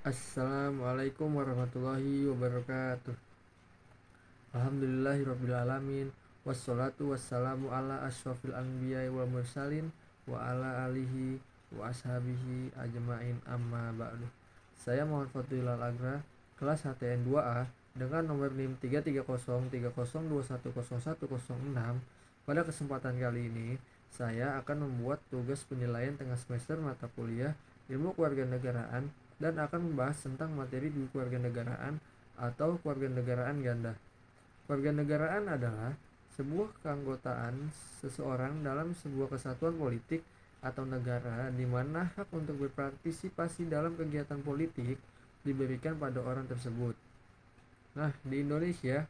Assalamualaikum warahmatullahi wabarakatuh. Alhamdulillahirrabbilalamin. Wassalatu wassalamu ala asyrafil anbiya wal mursalin wa ala alihi wa ashabihi ajmain amma ba'du. Saya Muhammad Fathulilal Agra, kelas HTN 2A dengan nomor NIM 33030210106. Pada kesempatan kali ini, saya akan membuat tugas penilaian tengah semester mata kuliah Ilmu Kewarganegaraan dan akan membahas tentang materi di kewarganegaraan atau kewarganegaraan ganda. Kewarganegaraan adalah sebuah keanggotaan seseorang dalam sebuah kesatuan politik atau negara di mana hak untuk berpartisipasi dalam kegiatan politik diberikan pada orang tersebut. Nah, di Indonesia,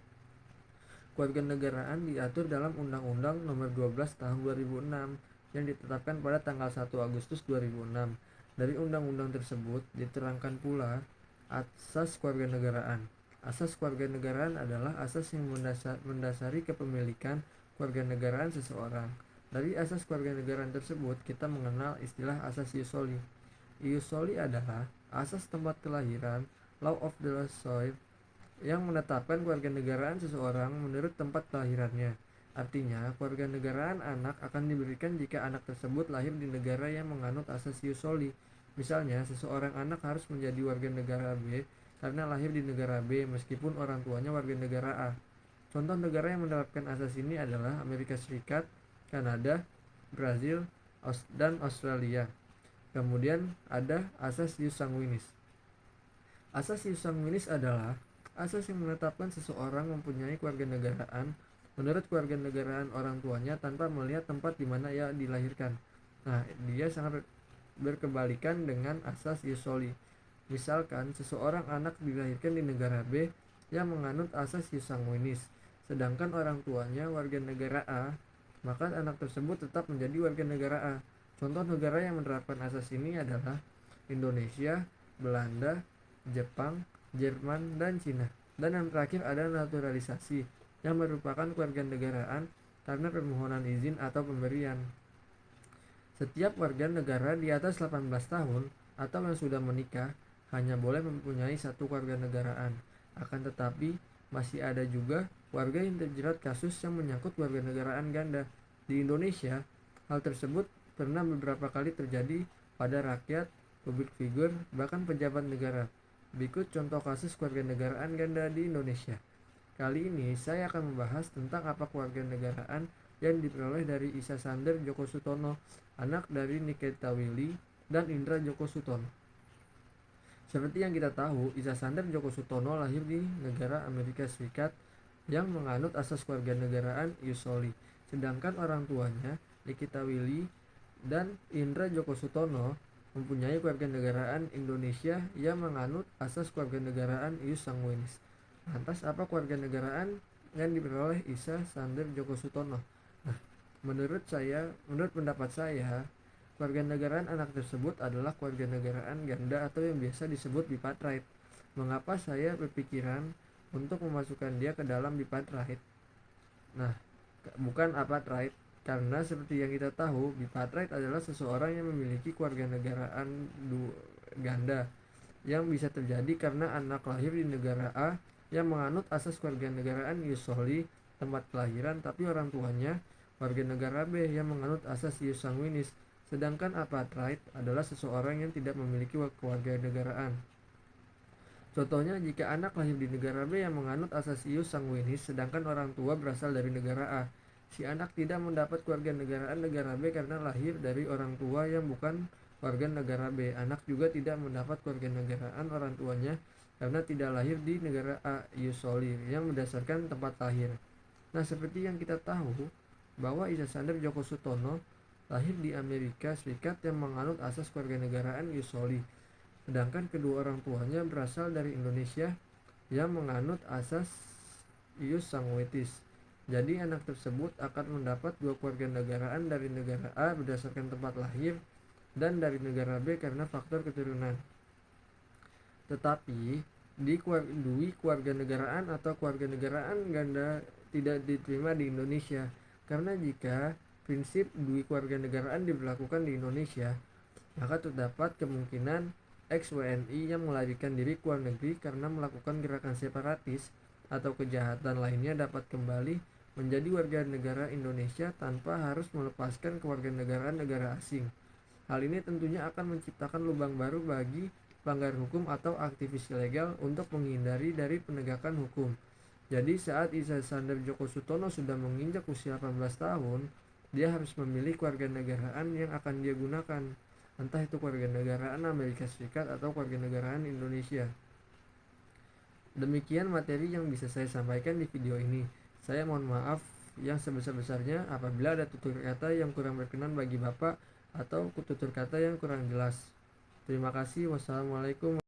kewarganegaraan diatur dalam Undang-Undang Nomor 12 Tahun 2006 yang ditetapkan pada tanggal 1 Agustus 2006. Dari undang-undang tersebut diterangkan pula asas kewarganegaraan. Asas kewarganegaraan adalah asas yang mendasari kepemilikan kewarganegaraan seseorang. Dari asas kewarganegaraan tersebut kita mengenal istilah asas ius soli. Ius soli adalah asas tempat kelahiran, law of the soil, yang menetapkan kewarganegaraan seseorang menurut tempat kelahirannya. Artinya, kewarganegaraan anak akan diberikan jika anak tersebut lahir di negara yang menganut asas ius soli. Misalnya, seseorang anak harus menjadi warga negara B karena lahir di negara B meskipun orang tuanya warga negara A. Contoh negara yang menerapkan asas ini adalah Amerika Serikat, Kanada, Brazil, dan Australia. Kemudian ada asas ius sanguinis. Asas ius sanguinis adalah asas yang menetapkan seseorang mempunyai kewarganegaraan menurut kewarganegaraan orang tuanya tanpa melihat tempat di mana ia dilahirkan. Nah, dia sangat berkebalikan dengan asas ius soli. Misalkan seseorang anak dilahirkan di negara B yang menganut asas ius sanguinis, sedangkan orang tuanya warga negara A, maka anak tersebut tetap menjadi warga negara A. Contoh negara yang menerapkan asas ini adalah Indonesia, Belanda, Jepang, Jerman, dan Cina. Dan yang terakhir ada naturalisasi, yang merupakan kewarganegaraan karena permohonan izin atau pemberian. Setiap warga negara di atas 18 tahun atau yang sudah menikah hanya boleh mempunyai satu kewarganegaraan. Akan tetapi, masih ada juga warga yang terjerat kasus yang menyangkut kewarganegaraan ganda. Di Indonesia, hal tersebut pernah beberapa kali terjadi pada rakyat, publik figur, bahkan pejabat negara. Berikut contoh kasus kewarganegaraan ganda di Indonesia. Kali ini saya akan membahas tentang apa kewarganegaraan yang diperoleh dari Isa Sander Djoko Sutono, anak dari Nikita Willy dan Indra Djoko Sutono. Seperti yang kita tahu, Isa Sander Djoko Sutono lahir di negara Amerika Serikat yang menganut asas kewarganegaraan ius soli. Sedangkan orang tuanya, Nikita Willy dan Indra Djoko Sutono, mempunyai kewarganegaraan Indonesia yang menganut asas kewarganegaraan ius sanguinis. Lantas apa kewarganegaraan yang diperoleh Isa Sander Djoko Sutono? Nah, menurut pendapat saya, kewarganegaraan anak tersebut adalah kewarganegaraan ganda atau yang biasa disebut bipartite. Mengapa saya berpikiran untuk memasukkan dia ke dalam bipartite? Nah, bukan apartheid, karena seperti yang kita tahu, bipartite adalah seseorang yang memiliki kewarganegaraan ganda yang bisa terjadi karena anak lahir di negara A yang menganut asas kewarganegaraan ius soli tempat kelahiran, tapi orang tuanya warga negara B yang menganut asas ius sanguinis. Sedangkan apartheid adalah seseorang yang tidak memiliki kewarganegaraan. Contohnya, jika anak lahir di negara B yang menganut asas ius sanguinis sedangkan orang tua berasal dari negara A, si anak tidak mendapat kewarganegaraan negara B karena lahir dari orang tua yang bukan warga negara B. Anak juga tidak mendapat kewarganegaraan orang tuanya karena tidak lahir di negara A ius soli yang berdasarkan tempat lahir. Nah, seperti yang kita tahu bahwa Isa Sander Djoko Sutono lahir di Amerika Serikat yang menganut asas kewarganegaraan ius soli, sedangkan kedua orang tuanya berasal dari Indonesia yang menganut asas ius sanguinis. Jadi anak tersebut akan mendapat dua kewarganegaraan dari negara A berdasarkan tempat lahir dan dari negara B karena faktor keturunan. Tetapi di kewarganegaraan atau kewarganegaraan ganda tidak diterima di Indonesia, karena jika prinsip dui kewarganegaraan diberlakukan di Indonesia, maka terdapat kemungkinan ex-WNI yang melarikan diri ke luar negeri karena melakukan gerakan separatis atau kejahatan lainnya dapat kembali menjadi warga negara Indonesia tanpa harus melepaskan kewarganegaraan negara asing. Hal ini tentunya akan menciptakan lubang baru bagi pelanggar hukum atau aktivis ilegal untuk menghindari dari penegakan hukum. Jadi saat Iskandar Joko Sutono sudah menginjak usia 18 tahun, dia harus memilih kewarganegaraan yang akan dia gunakan. Entah itu kewarganegaraan Amerika Serikat atau kewarganegaraan Indonesia. Demikian materi yang bisa saya sampaikan di video ini. Saya mohon maaf yang sebesar-besarnya apabila ada tutur kata yang kurang berkenan bagi Bapak atau tutur kata yang kurang jelas. Terima kasih. Wassalamualaikum.